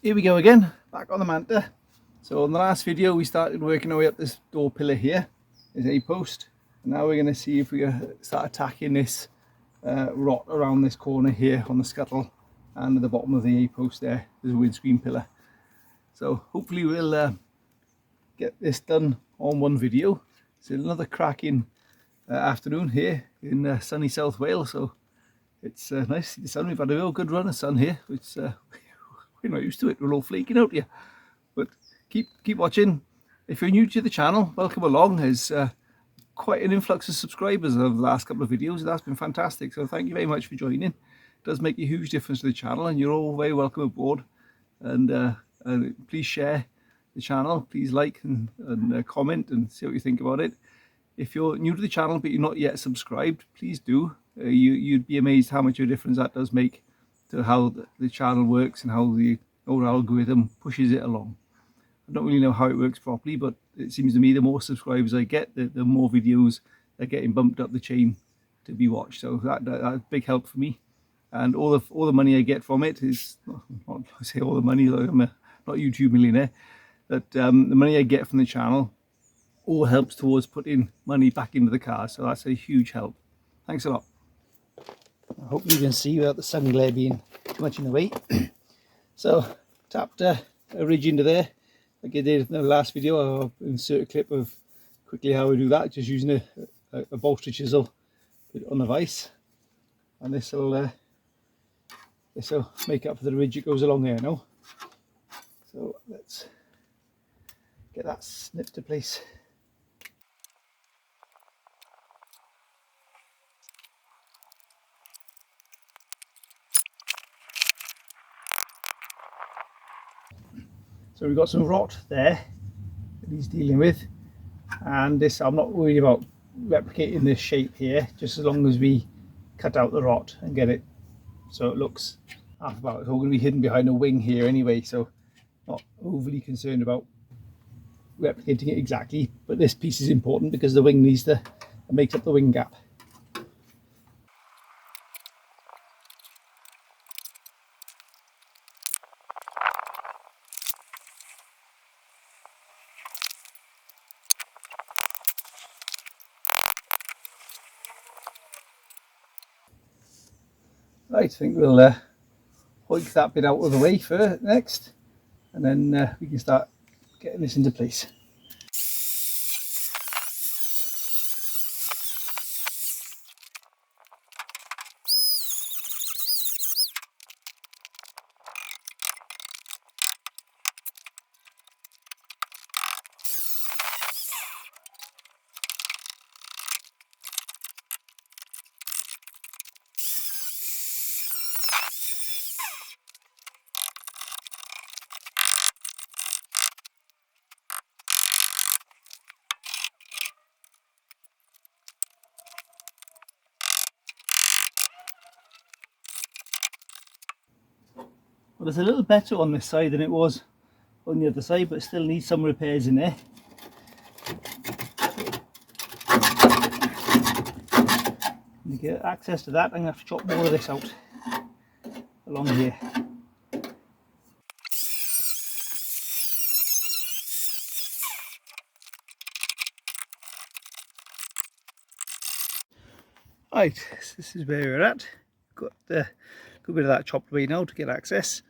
Here we go again, back on the Manta. So in the last video we started working our way up this door pillar here, this A-post, and now we're going to see if we can start attacking this rot around this corner here on the scuttle and at the bottom of the A-post there. There's a windscreen pillar. So hopefully we'll get this done on one video. It's another cracking afternoon here in sunny South Wales, so it's nice to see the sun. We've had a real good run of sun here, which we're not used to it. We're all flaking out here, but keep watching. If you're new to the channel, welcome along. There's quite an influx of subscribers over the last couple of videos. That's been fantastic, so thank you very much for joining. It does make a huge difference to the channel, and you're all very welcome aboard. And please share the channel, please like and comment and see what you think about it. If you're new to the channel but you're not yet subscribed, please do. You'd be amazed how much of a difference that does make to how the channel works and how the old algorithm pushes it along. I don't really know how it works properly, but it seems to me the more subscribers I get, the more videos are getting bumped up the chain to be watched. So that's a big help for me. And all the money I get from it is, not I say all the money, like I'm not a YouTube millionaire, but the money I get from the channel all helps towards putting money back into the car. So that's a huge help. Thanks a lot. Hopefully you can see without the sun glare being too much in the way. So tapped a ridge into there like I did in the last video. I'll insert a clip of quickly how I do that, just using a bolster chisel on the vise, and this will make up for the ridge that goes along there now. So let's get that snipped to place. So we've got some rot there that he's dealing with, and this, I'm not worried about replicating this shape here, just as long as we cut out the rot and get it so it looks half about. It's all going to be hidden behind a wing here anyway, so not overly concerned about replicating it exactly, but this piece is important because the wing needs to make up the wing gap. Right, I think we'll hoik that bit out of the way for next, and then we can start getting this into place. Well, it's a little better on this side than it was on the other side, but it still needs some repairs in there. To get access to that, I'm going to have to chop more of this out along here. Right, so this is where we're at. Got a good bit of that chopped away now to get access.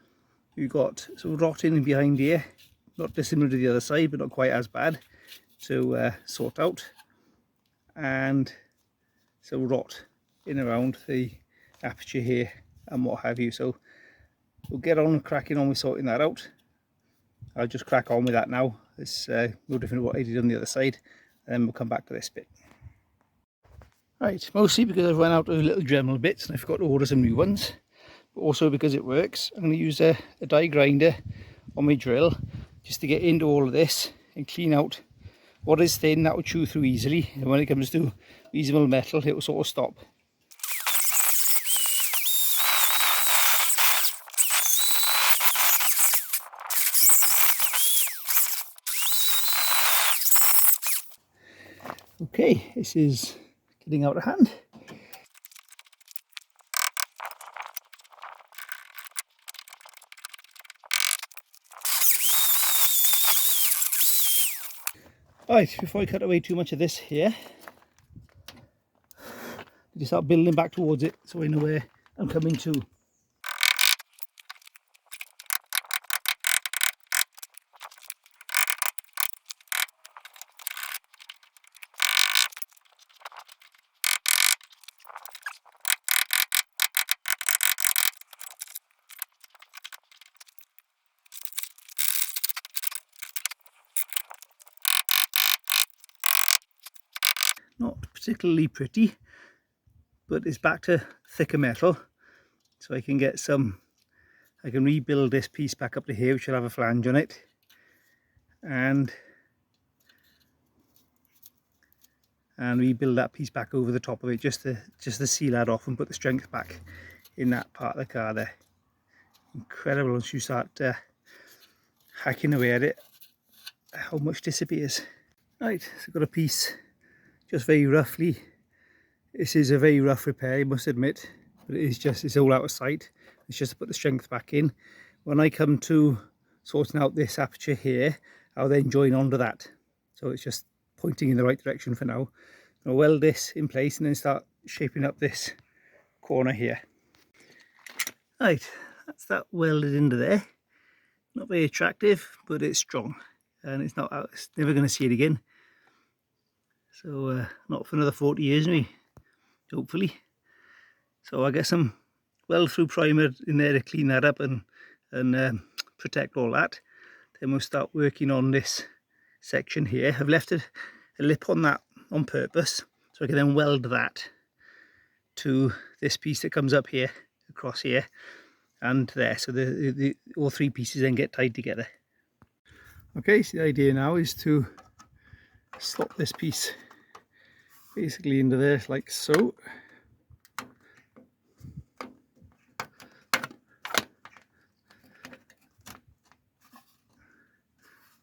We've got some rot in behind here, not dissimilar to the other side, but not quite as bad to sort out, and some rot in around the aperture here and what have you. So we'll get on cracking on with sorting that out. I'll just crack on with that now. It's no different to what I did on the other side, and then we'll come back to this bit. Right, mostly because I've run out of little Dremel bits and I forgot to order some new ones, but also because it works. I'm going to use a die grinder on my drill just to get into all of this and clean out what is thin. That will chew through easily, and when it comes to reasonable metal it will sort of stop. Okay, this is getting out of hand. Right, before I cut away too much of this here, you start building back towards it so I know where I'm coming to. Not particularly pretty, but it's back to thicker metal, so I can get some, I can rebuild this piece back up to here, which will have a flange on it, and rebuild that piece back over the top of it, just to seal that off and put the strength back in that part of the car there. Incredible once you start hacking away at it, how much disappears. Right, so I've got a piece just very roughly. This is a very rough repair, I must admit, but it's all out of sight. It's just to put the strength back in. When I come to sorting out this aperture here, I'll then join onto that. So it's just pointing in the right direction for now. I'll weld this in place and then start shaping up this corner here. Right, that's that welded into there. Not very attractive, but it's strong, and it's never going to see it again. So not for another 40 years maybe, hopefully. So I get some weld through primer in there to clean that up and protect all that. Then we'll start working on this section here. I've left a lip on that on purpose, so I can then weld that to this piece that comes up here, across here, and there. So the all three pieces then get tied together. Okay, so the idea now is to slot this piece basically into there like so.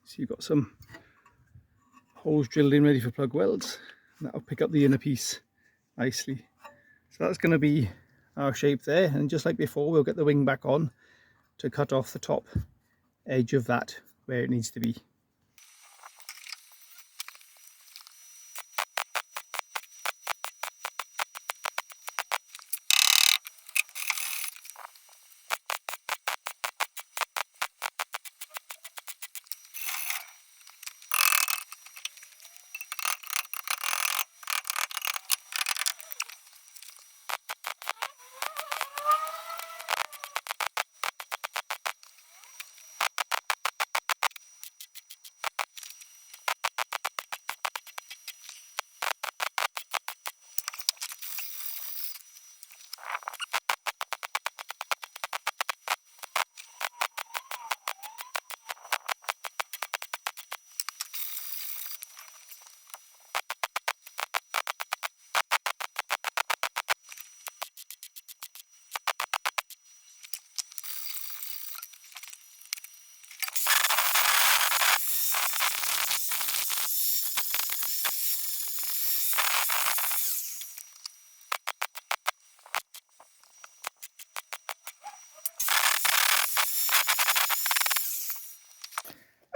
So you've got some holes drilled in ready for plug welds, and that'll pick up the inner piece nicely. So that's going to be our shape there, and just like before, we'll get the wing back on to cut off the top edge of that where it needs to be.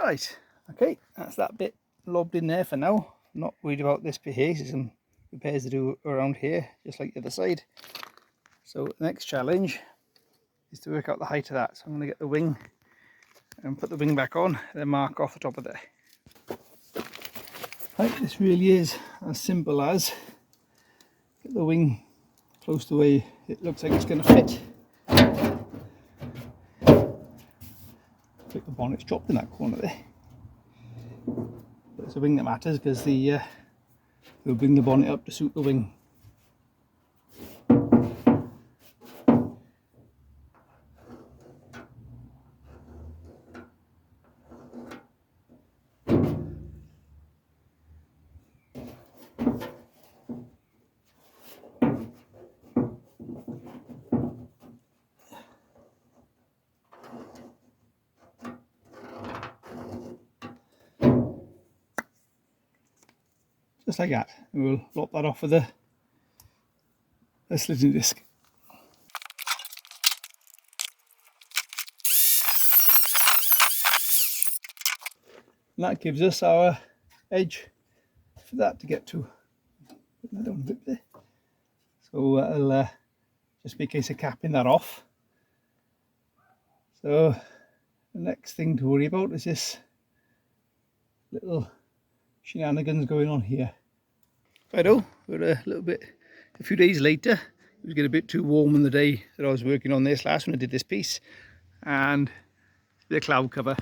Right, okay, that's that bit lobbed in there for now. I'm not worried about this bit here. There's some repairs to do around here, just like the other side. So the next challenge is to work out the height of that. So I'm going to get the wing and put the wing back on, and then mark off the top of there. Right, this really is as simple as get the wing close to where it looks like it's going to fit. The bonnet's dropped in that corner there, but it's the wing that matters, because we'll bring the bonnet up to suit the wing. Just like that, and we'll lop that off with a slitting disc. And that gives us our edge for that to get to. Put that down a bit there. So I'll just make a case of capping that off. So the next thing to worry about is this little shenanigans going on here. Righto, we're a few days later. It was getting a bit too warm on the day that I was working on this last when I did this piece, and the cloud cover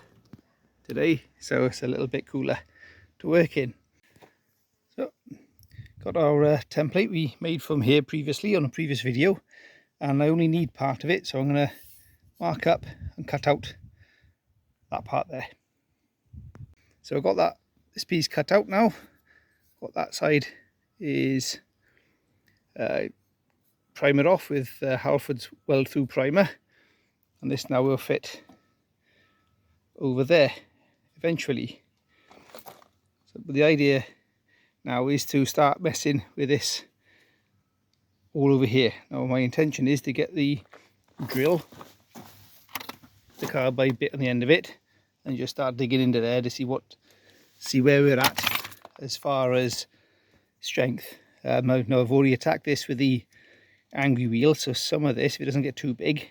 today, so it's a little bit cooler to work in. So got our template we made from here previously on a previous video, and I only need part of it, so I'm going to mark up and cut out that part there. So I've got this piece cut out now. What that side is primer off with Halford's weld through primer, and this now will fit over there eventually. So the idea now is to start messing with this all over here. Now my intention is to get the drill, the carbide bit on the end of it, and just start digging into there to see where we're at as far as strength. Now I've already attacked this with the angry wheel, so some of this, if it doesn't get too big,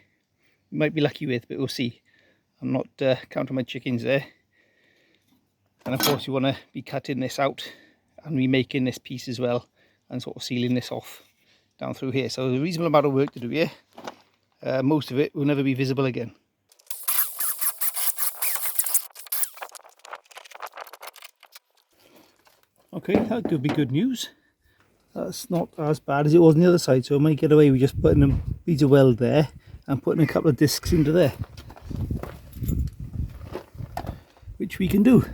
you might be lucky with, but we'll see. I'm not counting my chickens there. And of course you want to be cutting this out and remaking this piece as well, and sort of sealing this off down through here. So there's a reasonable amount of work to do here. Most of it will never be visible again. Okay, that could be good news. That's not as bad as it was on the other side, so I might get away with just putting a piece of weld there and putting a couple of discs into there, which we can do.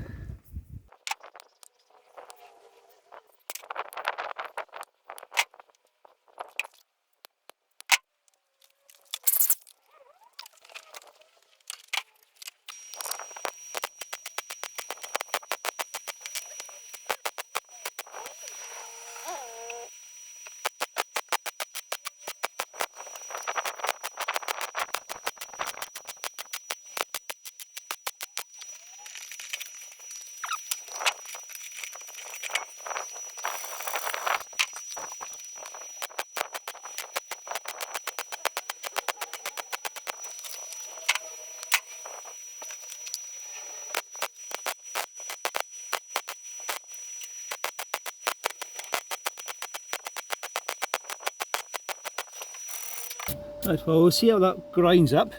Right, well, we'll see how that grinds up,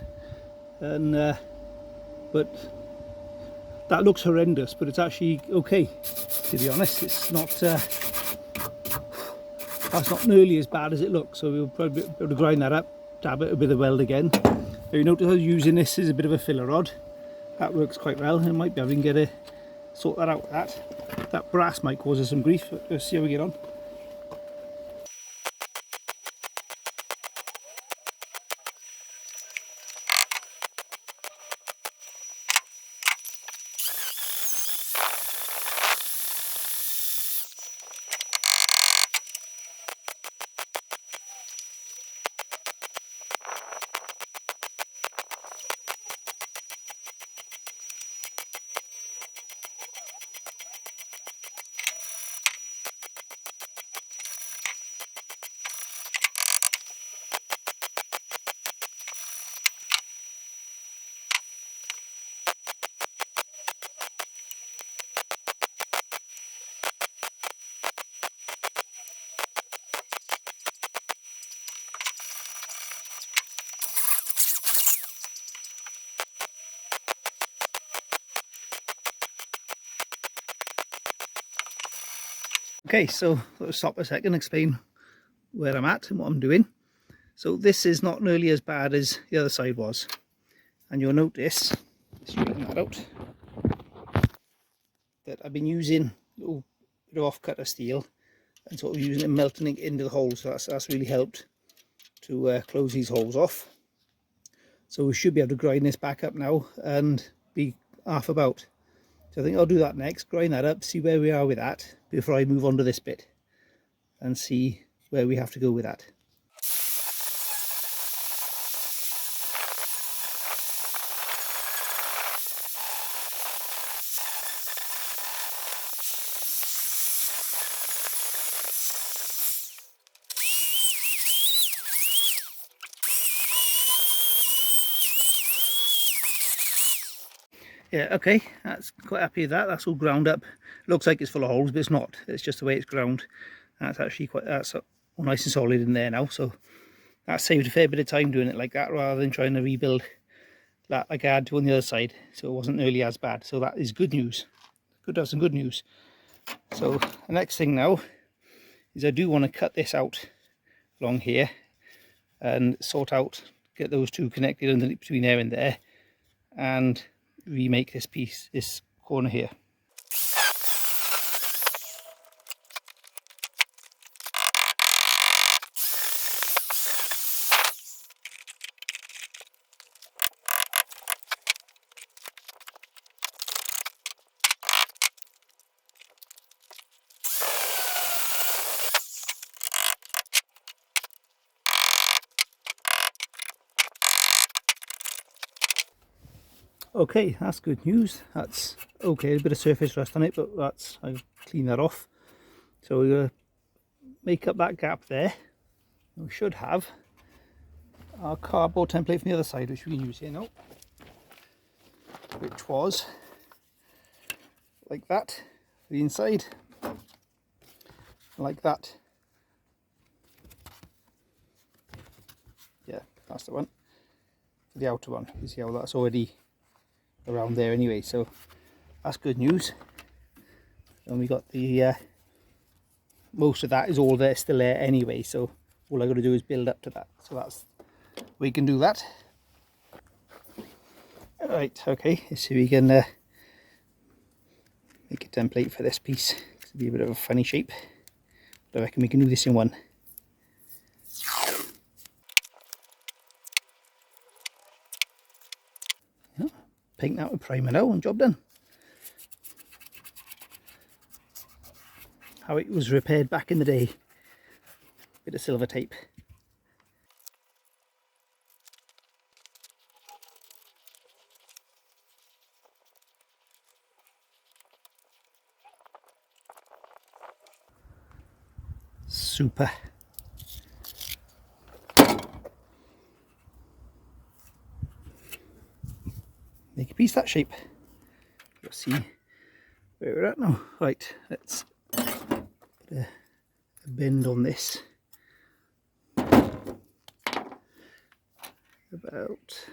and but that looks horrendous, but it's actually okay, to be honest. It's not that's not nearly as bad as it looks, so we'll probably be able to grind that up, dab it with a weld again. Now, you notice I was using this as a bit of a filler rod. That works quite well. I might be able to sort that out. That brass might cause us some grief, but let's see how we get on. Okay, so let's stop a second and explain where I'm at and what I'm doing. So this is not nearly as bad as the other side was, and you'll notice, straighten that out, that I've been using a little bit of offcutter steel and sort of using it, melting it into the holes. So that's really helped to close these holes off. So we should be able to grind this back up now and be half about. So I think I'll do that next, grind that up, see where we are with that before I move on to this bit and see where we have to go with that. Yeah, okay, that's quite happy with that. That's all ground up. Looks like it's full of holes, but it's not. It's just the way it's ground. That's actually that's all nice and solid in there now. So that saved a fair bit of time doing it like that, rather than trying to rebuild that like I had to on the other side. So it wasn't nearly as bad. So that is good news. Good to have some good news. So the next thing now is I do want to cut this out along here and sort out, get those two connected underneath between there and there, and remake this piece, this corner here. Okay, that's good news. That's okay, a bit of surface rust on it, but that's, I'll clean that off. So we're going to make up that gap there. We should have our cardboard template from the other side, which we can use here now, which was like that for the inside, like that. Yeah, that's the one for the outer one. You see how that's already around there anyway, so that's good news. And we got the most of that is all there, still there anyway, so all I got to do is build up to that. So that's, we can do that. Right, okay, let's see if we can make a template for this piece. It'll be a bit of a funny shape, but I reckon we can do this in one. Yeah, paint that with primer now and job done. How it was repaired back in the day. Bit of silver tape. Super. Make a piece that shape. You'll see where we're at now. Right, let's put a bend on this. About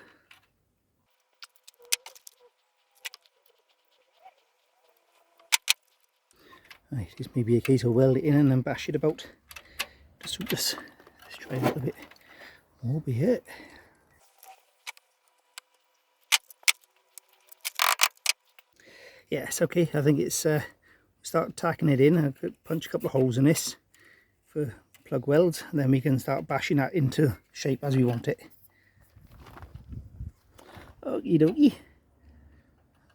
right, this may be a case of weld it in and then bash it about to suit us. Let's try a little bit more be it. Yes, okay, I think it's start tacking it in. I could punch a couple of holes in this for plug welds, and then we can start bashing that into shape as we want it. Okie dokie.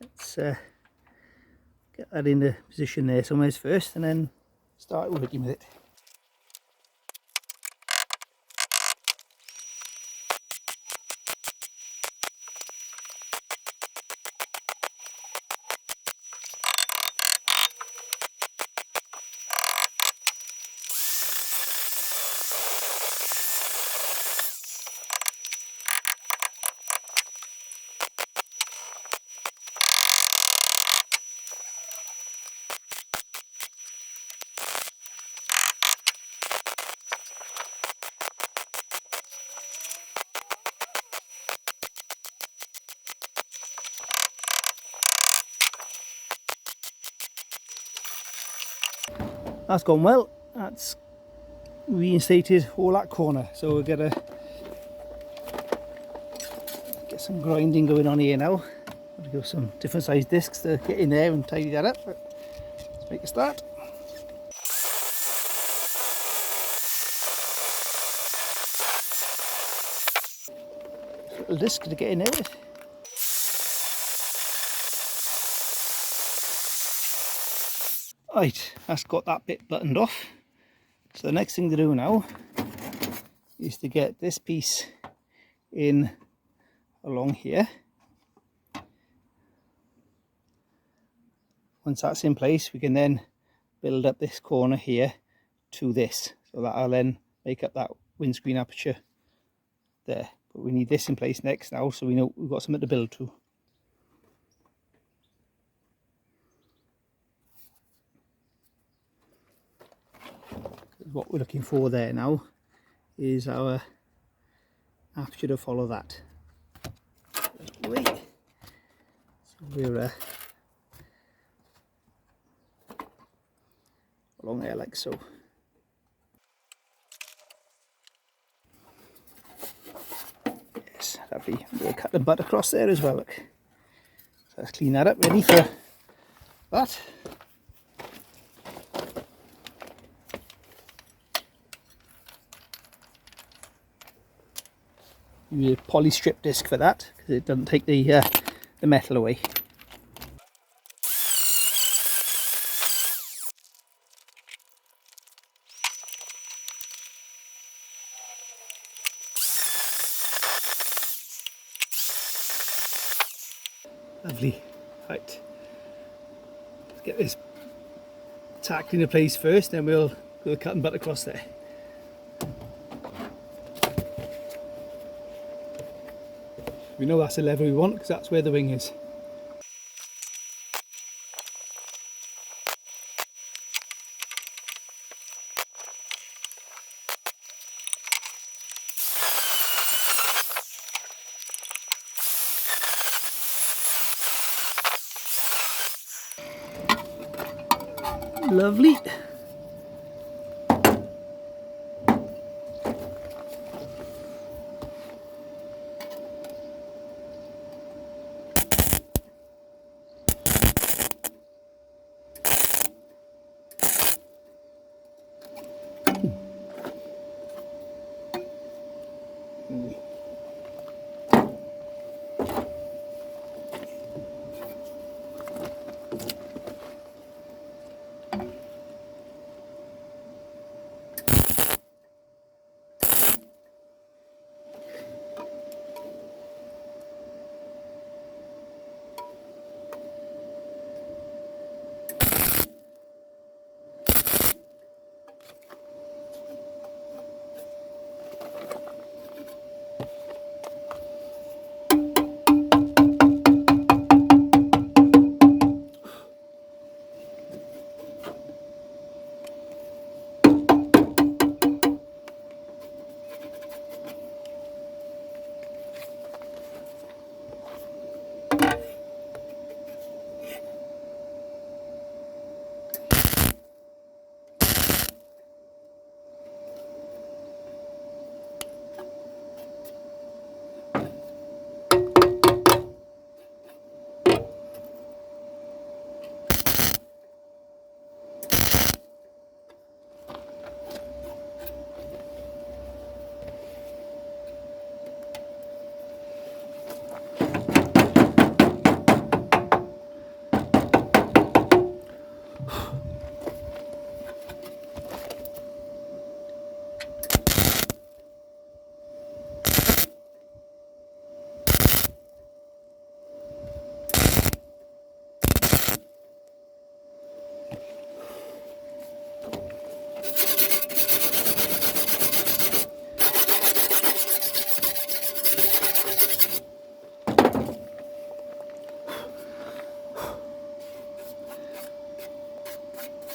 Let's get that into position there somewhere first and then start working with it. That's gone well. That's reinstated all that corner. So we're gonna get some grinding going on here now. Got to go some different size discs to get in there and tidy that up. But let's make a start. Little disc to get in there with. Right, that's got that bit buttoned off. So the next thing to do now is to get this piece in along here. Once that's in place, we can then build up this corner here to this, so that I'll then make up that windscreen aperture there. But we need this in place next now, so we know we've got something to build to. What we're looking for there now is our aperture to follow that. Wait. So we're along there like so. Yes, lovely. We'll cut the butt across there as well. Look. So let's clean that up, ready for that. Use a poly strip disc for that because it doesn't take the metal away. Lovely. Right, let's get this tacked into place first, then we'll cut and butt across there. We know that's the level we want because that's where the wing is. Lovely.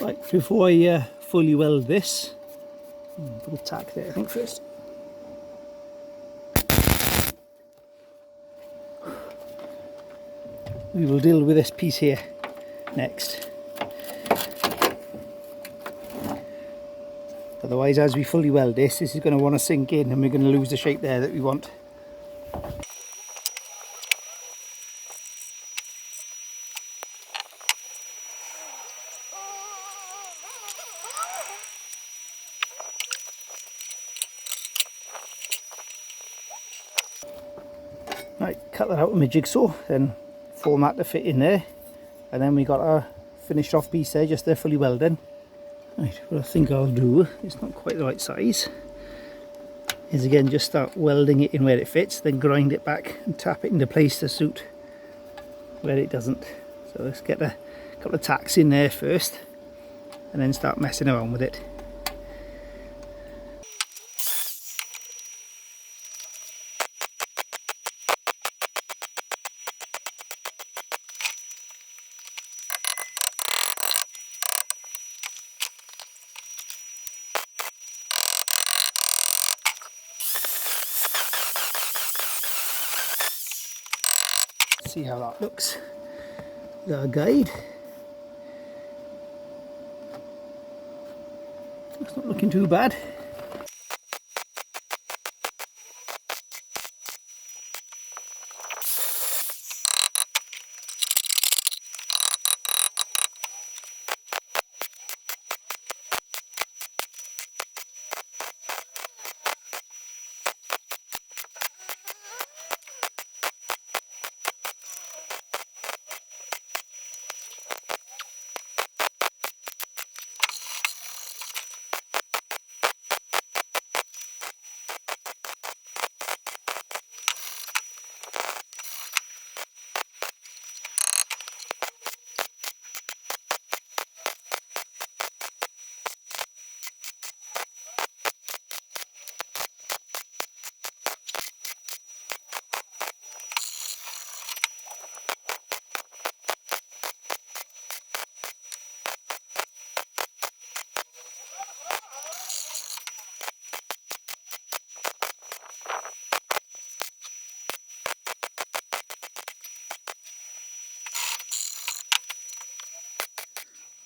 Right, before I fully weld this, put a tack there I think first. We will deal with this piece here next. Otherwise, as we fully weld this is going to want to sink in and we're going to lose the shape there that we want. Right, cut that out with my jigsaw, then form that to fit in there, and then we got our finished off piece there, just there fully welded. Right, what I think I'll do, it's not quite the right size, is again just start welding it in where it fits, then grind it back and tap it into place to suit where it doesn't. So let's get a couple of tacks in there first, and then start messing around with it. See how that looks. Our guide. It's not looking too bad.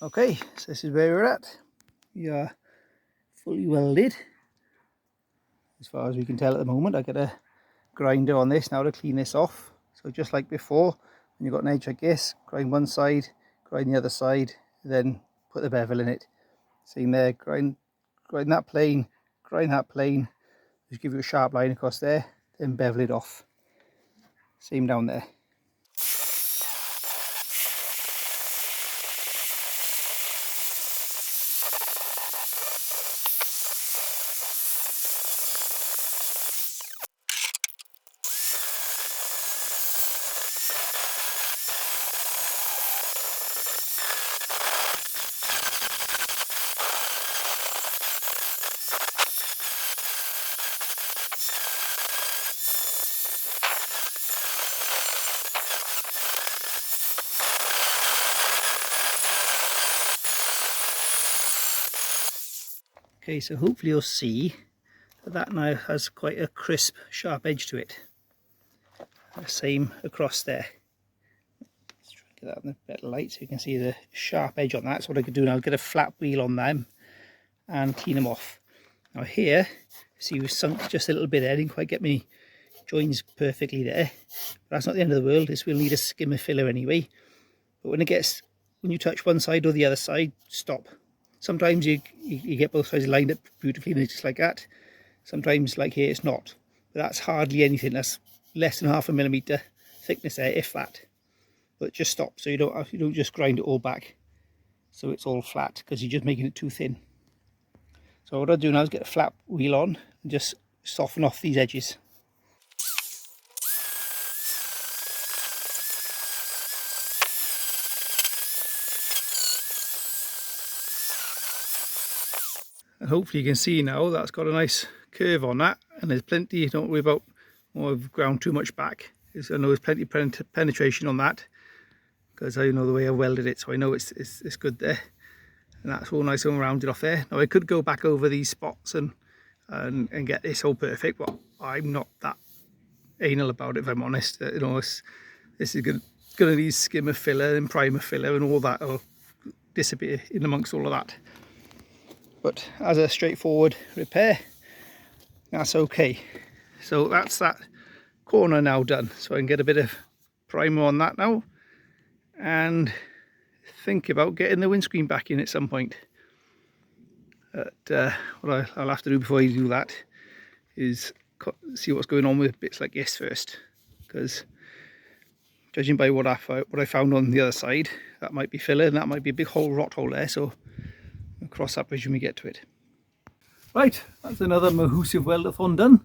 Okay, so this is where we're at. We are fully welded as far as we can tell at the moment. I got a grinder on this now to clean this off. So just like before, when you've got an edge like this, grind one side, grind the other side, then put the bevel in it. Same there, grind that plane, grind that plane, just give you a sharp line across there, then bevel it off. Same down there. Okay, so hopefully you'll see that that now has quite a crisp, sharp edge to it. The same across there. Let's try to get that in a better light so you can see the sharp edge on that. So what I could do now is get a flat wheel on them and clean them off. Now here, see we've sunk just a little bit there, didn't quite get me joins perfectly there. But that's not the end of the world. This will need a skimmer filler anyway. But when you touch one side or the other side, stop. Sometimes you get both sides lined up beautifully and it's just like that. Sometimes like here it's not. But that's hardly anything. That's less than 0.5 millimeter thickness there, if that. But just stop so you don't just grind it all back so it's all flat, because you're just making it too thin. So what I'll do now is get a flat wheel on and just soften off these edges. And hopefully you can see now that's got a nice curve on that, and there's plenty, don't worry about I've ground too much back. I know there's plenty of penetration on that because I know the way I welded it, so I know it's good there. And that's all nice and rounded off there. Now I could go back over these spots and get this all perfect, but I'm not that anal about it, if I'm honest. You know, this is going to need skimmer filler and primer filler, and all that will disappear in amongst all of that. But as a straightforward repair, that's okay. So that's that corner now done. So I can get a bit of primer on that now and think about getting the windscreen back in at some point. But what I'll have to do before I do that is see what's going on with bits like this first, because judging by what I found on the other side, that might be filler and that might be a big rot hole there. So I'll cross that bridge when we get to it. Right, that's another Mahusive weldathon done.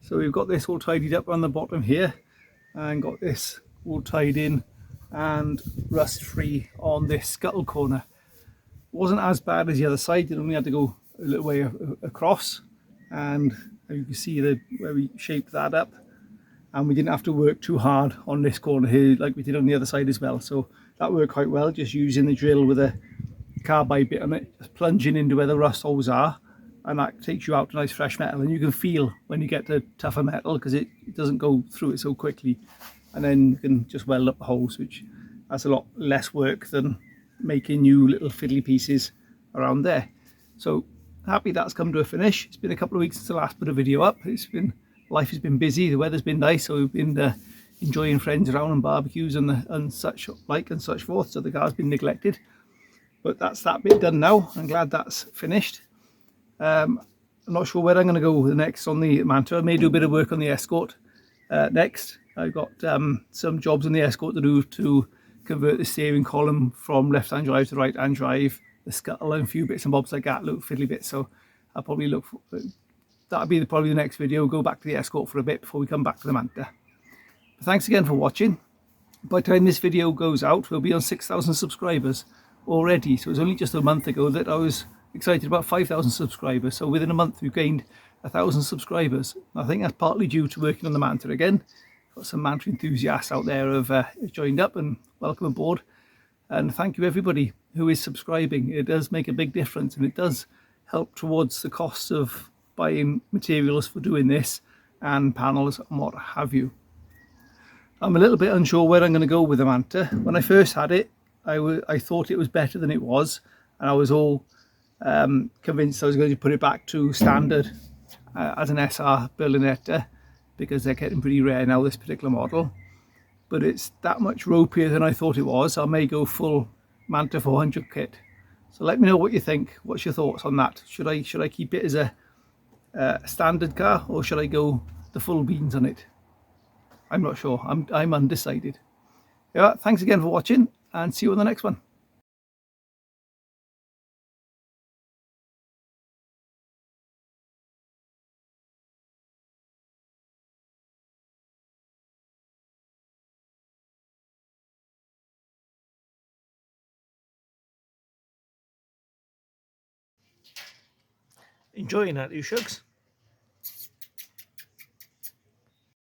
So we've got this all tidied up on the bottom here and got this all tied in and rust free on this scuttle corner. wasn't as bad as the other side. It only had to go a little way across, and you can see where we shaped that up, and we didn't have to work too hard on this corner here like we did on the other side as well. So that worked quite well, just using the drill with a carbide bit on it, just plunging into where the rust holes are, and that takes you out to nice fresh metal. And you can feel when you get to tougher metal, because it doesn't go through it so quickly, and then you can just weld up the holes, which that's a lot less work than making new little fiddly pieces around there. So happy that's come to a finish. It's been a couple of weeks since the last put a video up. Life has been busy, the weather's been nice, so we've been enjoying friends around and barbecues and such forth, so the car's been neglected. But that's that bit done now. I'm glad that's finished. I'm not sure where I'm going to go next on the Manta. I may do a bit of work on the Escort next. I've got some jobs on the Escort to do to convert the steering column from left-hand drive to right-hand drive, the scuttle and a few bits and bobs like that, little fiddly bits. So I'll probably look for, that'll be probably the next video. Go back to the Escort for a bit before we come back to the Manta. But thanks again for watching. By the time this video goes out, we'll be on 6,000 subscribers already. So it was only just a month ago that I was excited about 5,000 subscribers. So within a month we've gained 1,000 subscribers. I think that's partly due to working on the Manta again. Got some Manta enthusiasts out there who have joined up, and welcome aboard. And thank you everybody who is subscribing. It does make a big difference, and it does help towards the costs of buying materials for doing this and panels and what have you. I'm a little bit unsure where I'm going to go with the Manta. When I first had it, I thought it was better than it was, and I was all convinced I was going to put it back to standard as an SR Berlinetta, because they're getting pretty rare now, this particular model. But it's that much ropier than I thought it was. I may go full Manta 400 kit. So let me know what you think. What's your thoughts on that? Should I keep it as a standard car, or should I go the full beans on it? I'm not sure. I'm undecided. Yeah, thanks again for watching, and see you on the next one. Enjoying that, you shugs?